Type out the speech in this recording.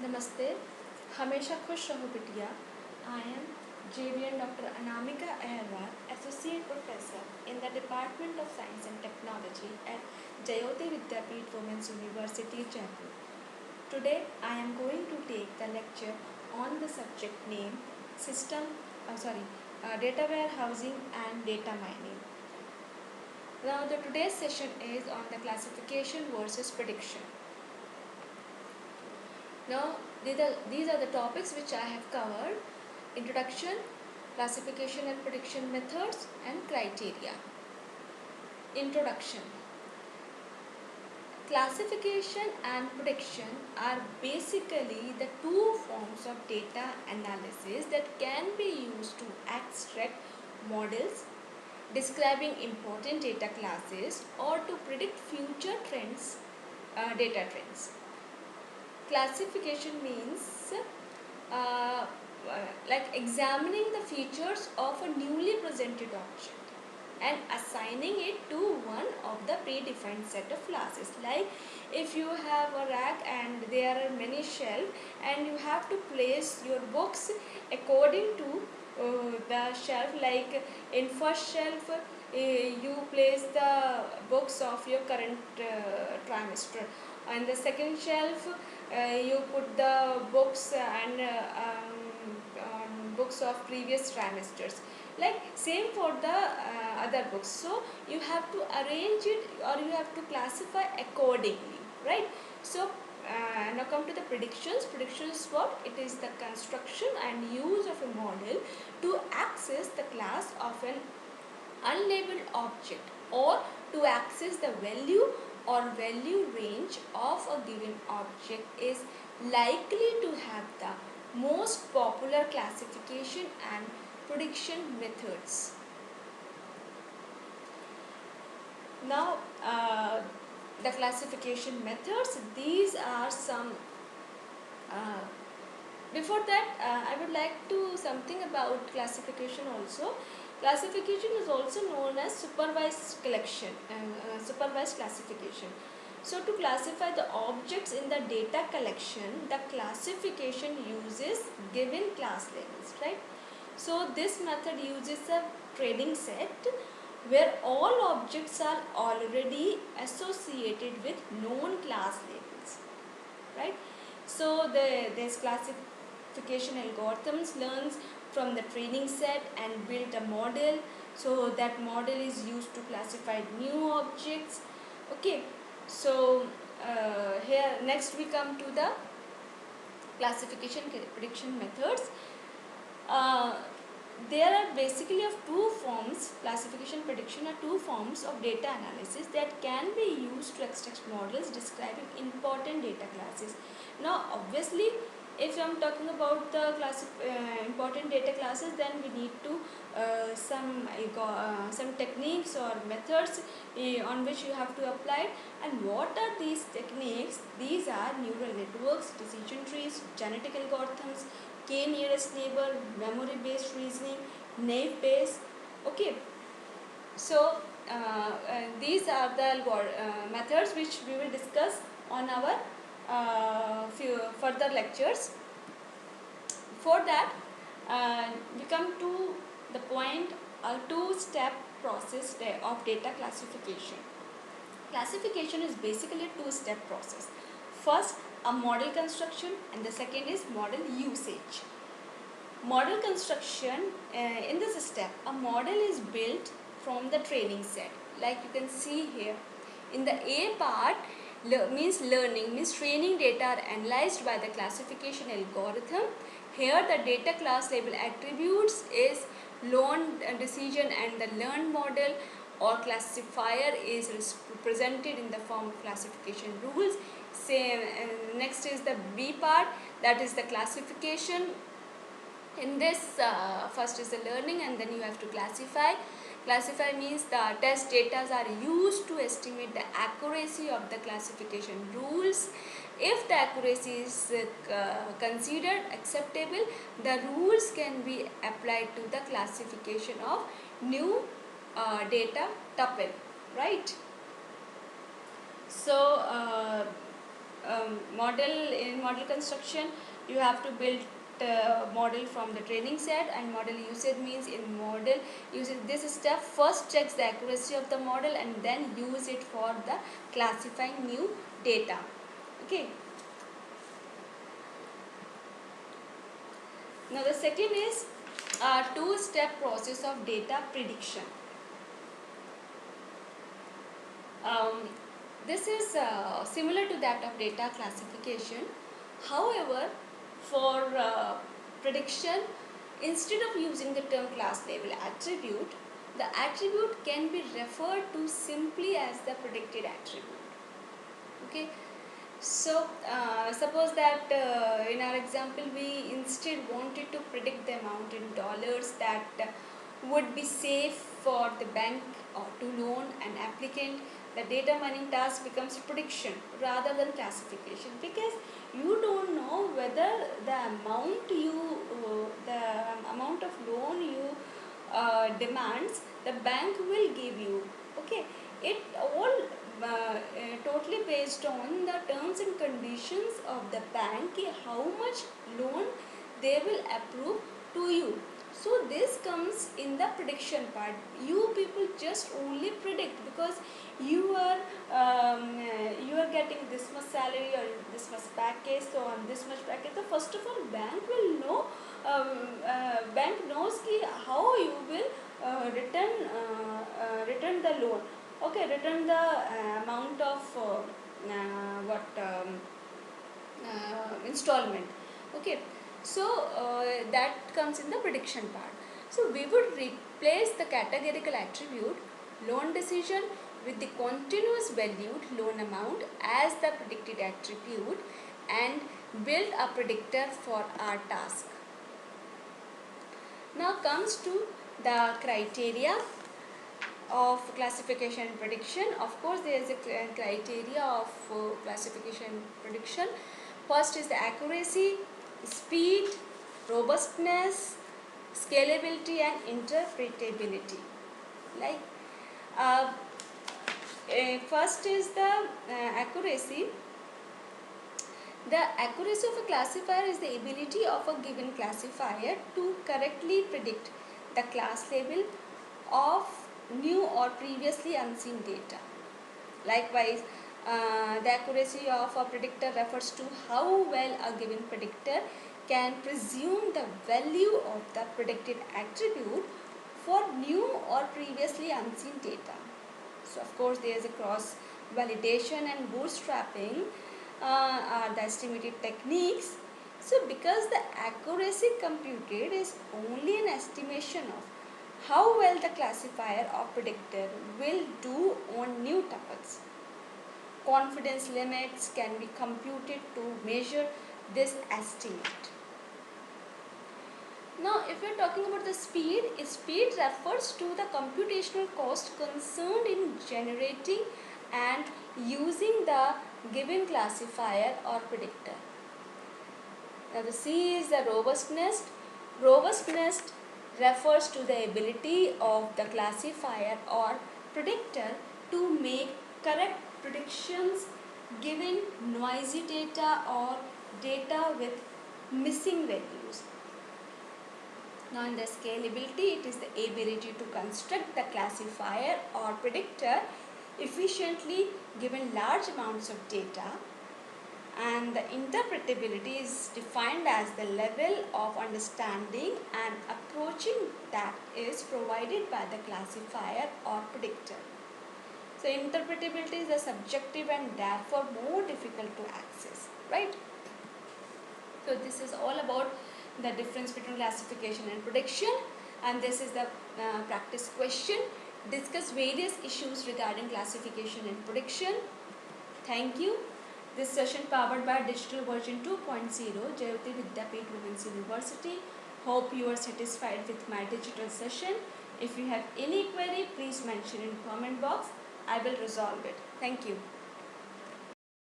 नमस्ते, हमेशा खुश रहो बिटिया। I am JVN Dr. Anamika Agarwal, Associate Professor in the Department of Science and Technology at Jayoti Vidyapeeth Women's University, Jaipur. Today, I am going to take the lecture on the subject name Data Warehousing and Data Mining. Now, the today's session is on the classification versus prediction. Now, these are the topics which I have covered: introduction, classification and prediction methods, and criteria. Introduction. Classification and prediction are basically the two forms of data analysis that can be used to extract models describing important data classes or to predict future data trends. Classification means like examining the features of a newly presented object and assigning it to one of the predefined set of classes. Like if you have a rack and there are many shelves and you have to place your books according to the shelf. Like in first shelf you place the books of your current trimester, and the second shelf you put the books and books of previous trimesters. Like same for the other books. So you have to arrange it or you have to classify accordingly, right? So now come to the predictions. Predictions, what it is? The construction and use of a model to access the class of an unlabeled object or to access the value or value range of a given object is likely to have the most popular classification and prediction methods. Now, the classification methods, these are some. Before that, I would like to something about classification also. Classification is also known as supervised supervised classification. So to classify the objects in the data collection, the classification uses given class labels, right? So this method uses a training set where all objects are already associated with known class labels, right? So this classification algorithms learns from the training set and build a model. So that model is used to classify new objects. Okay, so here next we come to the classification prediction methods. There are basically of two forms. Classification prediction are two forms of data analysis that can be used to extract models describing important data classes. Now obviously if I am talking about the important data classes, then we need to some techniques or methods on which you have to apply. And what are these techniques? These are neural networks, decision trees, genetic algorithms, k nearest neighbor, memory based reasoning, naive Bayes. Okay, so these are the methods which we will discuss on our few further lectures. For that, we come to the point, a two-step process of data classification. Classification is basically a two-step process. First, a model construction, and the second is model usage. Model construction, in this step, a model is built from the training set. Like you can see here, in the A part, means learning, means training data are analyzed by the classification algorithm. Here the data class label attributes is learned decision and the learned model or classifier is represented in the form of classification rules. Same, next is the B part, that is the classification. In this, first is the learning and then you have to classify. Classify means the test data are used to estimate the accuracy of the classification rules. If the accuracy is considered acceptable, the rules can be applied to the classification of new data tuple, right? So model construction, you have to build model from the training set, and model usage means in model usage this step first checks the accuracy of the model and then use it for the classifying new data. Okay. Now the second is a two-step process of data prediction. This is similar to that of data classification. However, for prediction, instead of using the term class level attribute, the attribute can be referred to simply as the predicted attribute. Okay. So, suppose that in our example we instead wanted to predict the amount in dollars that would be safe for the bank to loan an applicant. The data mining task becomes prediction rather than classification, because you don't know whether the amount of loan you demands the bank will give you. Okay, it all totally based on the terms and conditions of the bank, how much loan they will approve to you. So this comes in the prediction part. You people just only predict because you are getting this much salary or this much package. So on this much package, so first of all, bank will know. Bank knows how you will return the loan. Okay, return the amount of installment. Okay, so that comes in the prediction part. So we would replace the categorical attribute loan decision with the continuous valued loan amount as the predicted attribute and build a predictor for our task. Now comes to the criteria of classification and prediction. Of course, there is a criteria of classification and prediction. First is the accuracy, speed, robustness, scalability and interpretability. Like first is the accuracy. The accuracy of a classifier is the ability of a given classifier to correctly predict the class label of new or previously unseen data. Likewise, the accuracy of a predictor refers to how well a given predictor can presume the value of the predicted attribute for new or previously unseen data. So, of course, there is a cross validation and bootstrapping are the estimated techniques. So, because the accuracy computed is only an estimation of how well the classifier or predictor will do on new tuples. Confidence limits can be computed to measure this estimate. Now, if we are talking about the speed refers to the computational cost concerned in generating and using the given classifier or predictor. Now, the C is the robustness. Robustness refers to the ability of the classifier or predictor to make correct predictions given noisy data or data with missing values. Now in the scalability, it is the ability to construct the classifier or predictor efficiently given large amounts of data, and the interpretability is defined as the level of understanding and approaching that is provided by the classifier or predictor. So interpretability is a subjective and therefore more difficult to access, right? So this is all about the difference between classification and prediction, and this is the practice question. Discuss various issues regarding classification and prediction. Thank you. This session powered by Digital Version 2.0, Jayavati Vidyapeeth Women's University. Hope you are satisfied with my digital session. If you have any query, please mention in comment box. I will resolve it. Thank you.